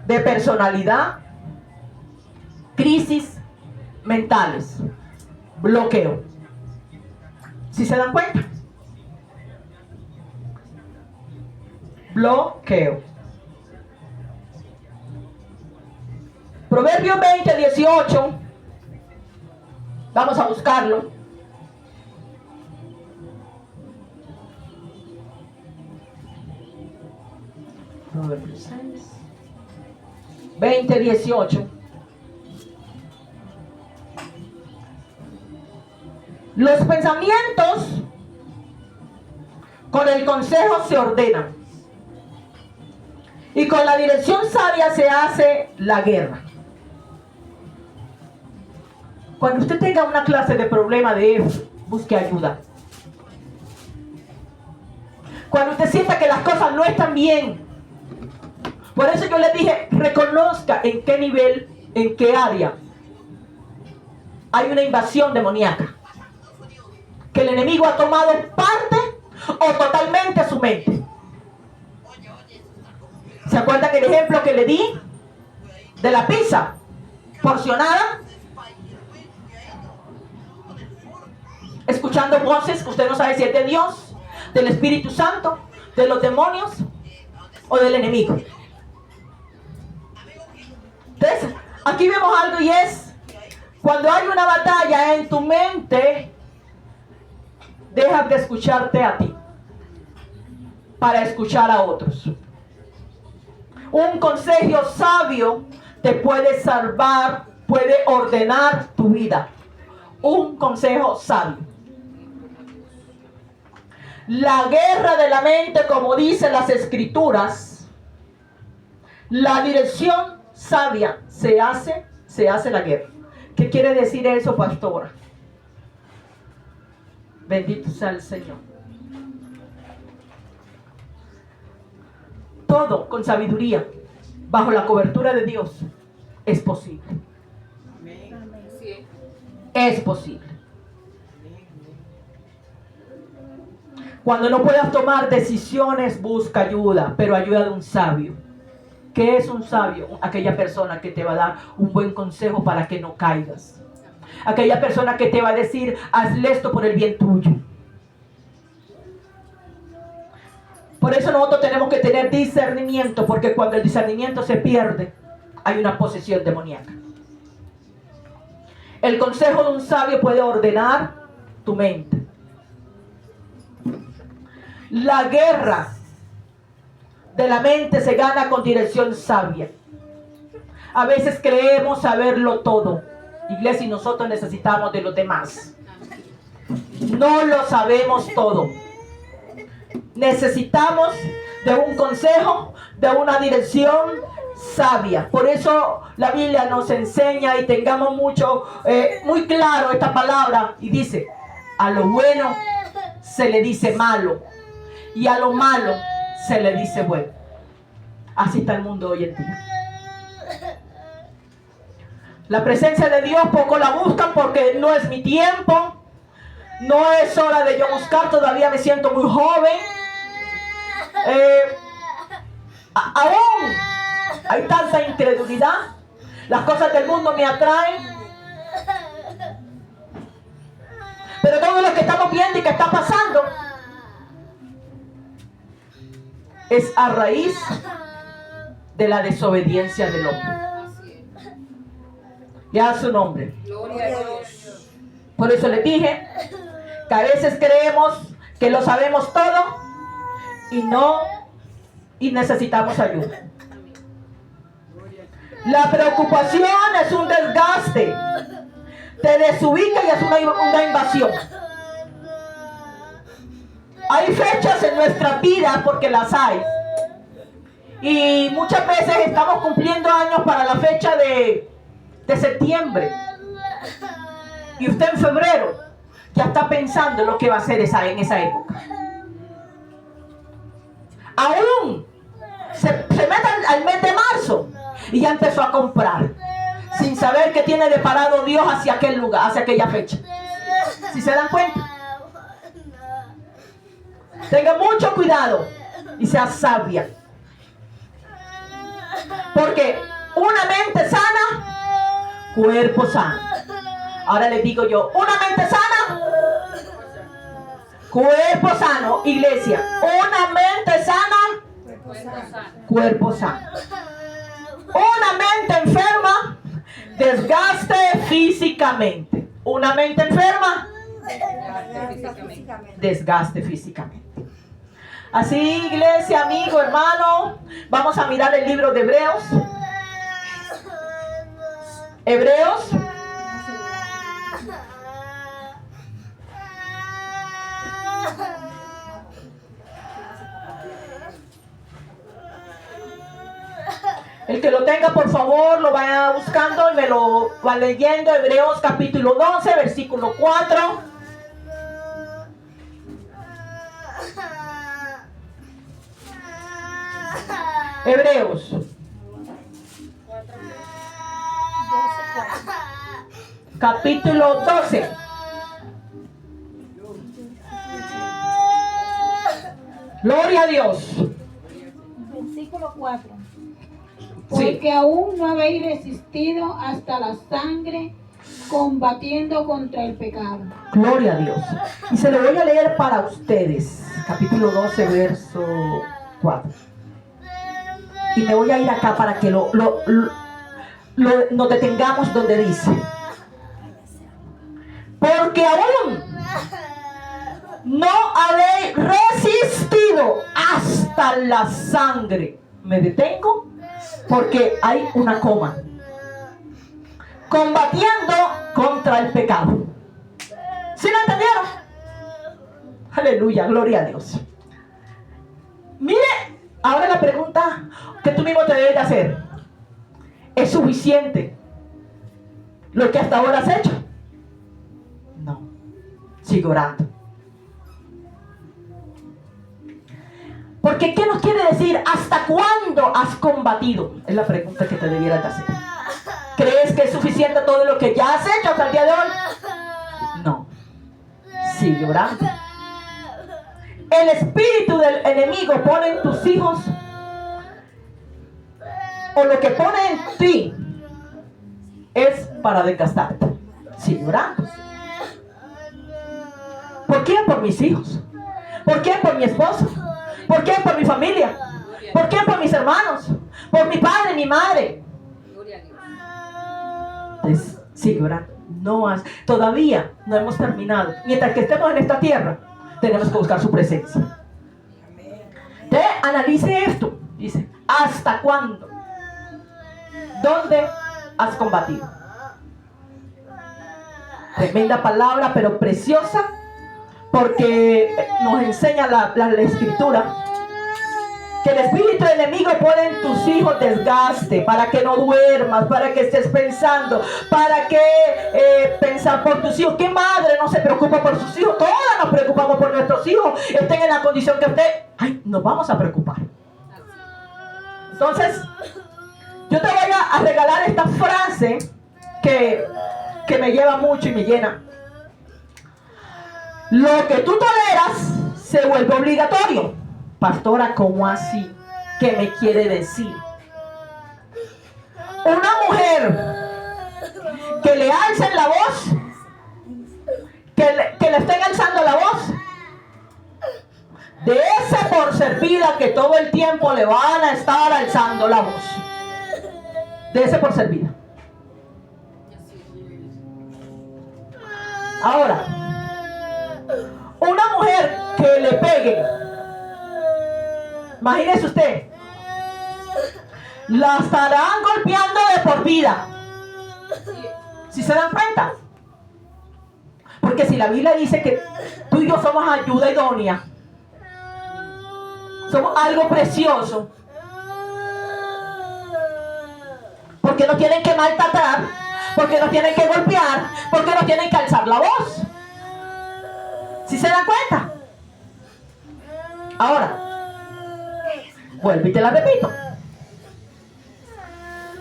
de personalidad, crisis mentales, bloqueo. ¿Sí se dan cuenta? Bloqueo. Proverbios 20:18. Vamos a buscarlo. Proverbios 20:18. Los pensamientos con el consejo se ordenan. Y con la dirección sabia se hace la guerra. Cuando usted tenga una clase de problema de eso, busque ayuda. Cuando usted sienta que las cosas no están bien. Por eso yo le dije, reconozca en qué nivel, en qué área hay una invasión demoníaca. Que el enemigo ha tomado parte o totalmente su mente. ¿Se acuerdan el ejemplo que le di de la pizza porcionada? Escuchando voces, usted no sabe si es de Dios, del Espíritu Santo, de los demonios o del enemigo. Entonces, aquí vemos algo y es, cuando hay una batalla en tu mente, dejas de escucharte a ti para escuchar a otros. Un consejo sabio te puede salvar, puede ordenar tu vida. Un consejo sabio. La guerra de la mente, como dicen las escrituras, la dirección sabia se hace la guerra. ¿Qué quiere decir eso, pastora? Bendito sea el Señor. Todo con sabiduría, bajo la cobertura de Dios, es posible. Es posible. Cuando no puedas tomar decisiones, busca ayuda, pero ayuda de un sabio. ¿Qué es un sabio? Aquella persona que te va a dar un buen consejo para que no caigas. Aquella persona que te va a decir, hazle esto por el bien tuyo. Por eso nosotros tenemos que tener discernimiento, porque cuando el discernimiento se pierde, hay una posesión demoníaca. El consejo de un sabio puede ordenar tu mente. La guerra de la mente se gana con dirección sabia. A veces creemos saberlo todo. Iglesia, y nosotros necesitamos de los demás. No lo sabemos todo. Necesitamos de un consejo, de una dirección sabia. Por eso la Biblia nos enseña y tengamos muy claro esta palabra. Y dice, a lo bueno se le dice malo y a lo malo se le dice bueno. Así está el mundo hoy en día. La presencia de Dios poco la buscan porque no es mi tiempo. No es hora de yo buscar, todavía me siento muy joven. Aún hay tanta incredulidad. Las cosas del mundo me atraen. Pero todo lo que estamos viendo y que está pasando es a raíz de la desobediencia del hombre. Ya a su nombre. Gloria a Dios. Por eso les dije que a veces creemos que lo sabemos todo y necesitamos ayuda. La preocupación es un desgaste, te desubica y es una invasión. Hay fechas en nuestra vida, porque las hay, y muchas veces estamos cumpliendo años para la fecha de septiembre, y usted en febrero ya está pensando en lo que va a hacer en esa época. Aún se mete al mes de marzo y ya empezó a comprar sin saber que tiene deparado Dios hacia aquel lugar, hacia aquella fecha. ¿Sí se dan cuenta? Tenga mucho cuidado y sea sabia, porque una mente sana, cuerpo sano. Ahora les digo yo, una mente sana, cuerpo sano. Iglesia, una mente sana, cuerpo sano. Una mente enferma, desgaste físicamente. Una mente enferma, desgaste físicamente. Así, iglesia, amigo, hermano, vamos a mirar el libro de Hebreos. Hebreos El que lo tenga, por favor, lo vaya buscando y me lo va leyendo. Hebreos capítulo 12, versículo 4. Hebreos. 12:4. Capítulo 12. Gloria a Dios. Versículo 4. Sí. Porque aún no habéis resistido hasta la sangre, combatiendo contra el pecado. Gloria a Dios. Y se lo voy a leer para ustedes. Capítulo 12, verso 4. Y me voy a ir acá para que nos detengamos donde dice. Porque aún no habéis resistido hasta la sangre. Me detengo porque hay una coma. Combatiendo contra el pecado. ¿Sí lo entendieron? Aleluya, gloria a Dios. Mire, ahora la pregunta que tú mismo te debes de hacer. ¿Es suficiente lo que hasta ahora has hecho? No. Sigo orando. Porque ¿qué nos quiere decir? ¿Hasta cuándo has combatido? Es la pregunta que te debieras de hacer. ¿Crees que es suficiente todo lo que ya has hecho hasta el día de hoy? No. Sigue orando. El espíritu del enemigo pone en tus hijos, o lo que pone en ti, es para desgastarte. Sigue orando. ¿Por qué? Por mis hijos. ¿Por qué? Por mi esposo. ¿Por qué? Por mi familia. ¿Por qué? Por mis hermanos. Por mi padre, mi madre. Entonces, sigue orando. Todavía no hemos terminado. Mientras que estemos en esta tierra, tenemos que buscar su presencia. Entonces, analice esto. Dice, ¿hasta cuándo? ¿Dónde has combatido? Tremenda palabra, pero preciosa, porque nos enseña la escritura que el espíritu enemigo pone en tus hijos desgaste, para que no duermas, para que estés pensando, para que pensar por tus hijos. ¿Qué madre no se preocupa por sus hijos? Todas nos preocupamos por nuestros hijos, estén en la condición que usted. Nos vamos a preocupar. Entonces, yo te voy a regalar esta frase que me lleva mucho y me llena. Lo que tú toleras se vuelve obligatorio. Pastora, ¿cómo así? ¿Qué me quiere decir? Una mujer que le alcen la voz, que le estén alzando la voz, de ese por servida que todo el tiempo le van a estar alzando la voz. De ese por servida. Ahora, una mujer que le pegue, imagínese usted, la estarán golpeando de por vida. ¿Sí se dan cuenta? Porque si la Biblia dice que tú y yo somos ayuda idónea, somos algo precioso, porque nos tienen que maltratar, porque nos tienen que golpear, porque nos tienen que alzar la voz. ¿Sí se dan cuenta? Ahora, vuelvo y te la repito.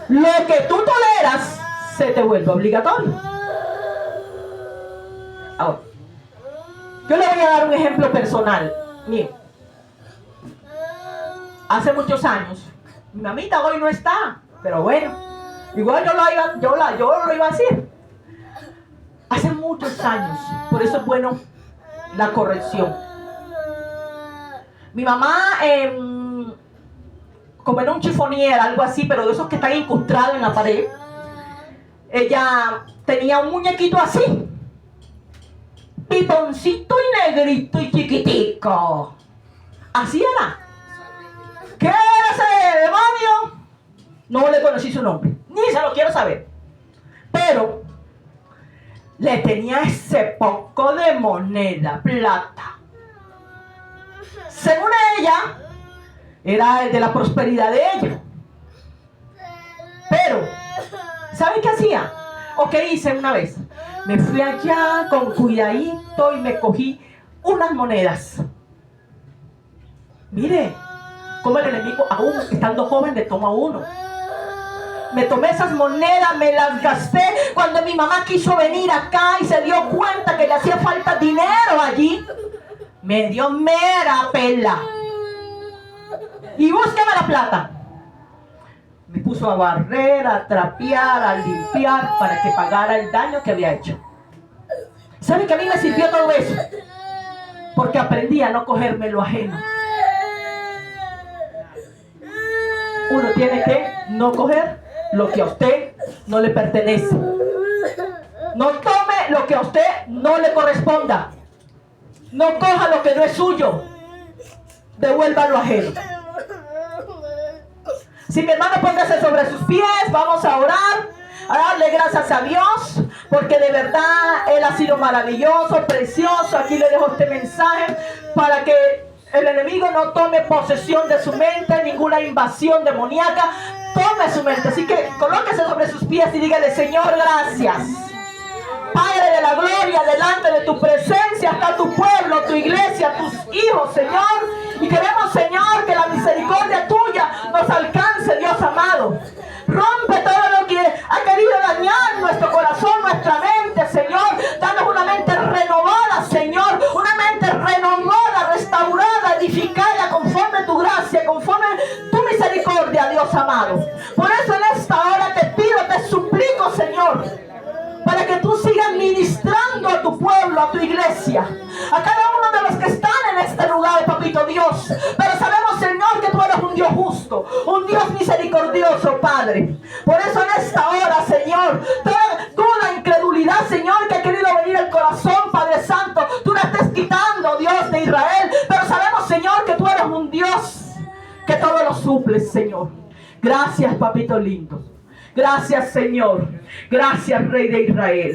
Lo que tú toleras se te vuelve obligatorio. Ahora, yo le voy a dar un ejemplo personal mío. Hace muchos años, mi mamita hoy no está, pero bueno, igual yo lo iba a decir. Hace muchos años, por eso es bueno la corrección. Mi mamá, como era un chifonier, algo así, pero de esos que están incrustados en la pared, ella tenía un muñequito así, pitoncito y negrito y chiquitico. Así era. ¿Qué era ese demonio? No le conocí su nombre, ni se lo quiero saber. Pero le tenía ese poco de moneda, plata. Según ella, era el de la prosperidad de ella. ¿Saben qué hacía? ¿O qué hice una vez? Me fui allá con cuidadito y me cogí unas monedas. Mire, como el enemigo, aún estando joven, le toma a uno. Me tomé esas monedas, me las gasté. Cuando mi mamá quiso venir acá y se dio cuenta que le hacía falta dinero allí, me dio mera pela. Y búsqueme la plata. Me puso a barrer, a trapear, a limpiar para que pagara el daño que había hecho. ¿Saben que a mí me sirvió todo eso? Porque aprendí a no cogerme lo ajeno. Uno tiene que no coger lo que a usted no le pertenece. No tome lo que a usted no le corresponda. No coja lo que no es suyo. Devuelva lo ajeno. Si mi hermano, póngase sobre sus pies, vamos a orar, a darle gracias a Dios, porque de verdad Él ha sido maravilloso, precioso. Aquí le dejo este mensaje para que el enemigo no tome posesión de su mente, ninguna invasión demoníaca tome su mente. Así que colóquese sobre sus pies y dígale: Señor, gracias. Padre de la gloria, delante de tu presencia está tu pueblo, tu iglesia, tus hijos, Señor. Y queremos, Señor, que la misericordia tuya nos alcance, Dios amado. Rompe todo lo que ha querido dañar nuestro corazón, nuestra mente, Señor. Danos una mente renovada, Señor. Una mente renovada, restaurada, edificada conforme tu gracia, conforme tu misericordia, Dios amado. Por eso en esta hora te pido, te suplico, Señor, para que tú sigas ministrando a tu pueblo, a tu iglesia, a cada uno de los que están en este lugar, papito Dios. Pero sabemos, Señor, que tú eres un Dios justo, un Dios misericordioso, Padre. Por eso en esta hora, Señor, toda incredulidad, Señor, que ha querido venir al corazón, Padre Santo, tú la estés quitando, Dios de Israel. Pero sabemos, Señor, que tú eres un Dios que todo lo suples, Señor. Gracias, papito lindo. Gracias, Señor. Gracias, Rey de Israel.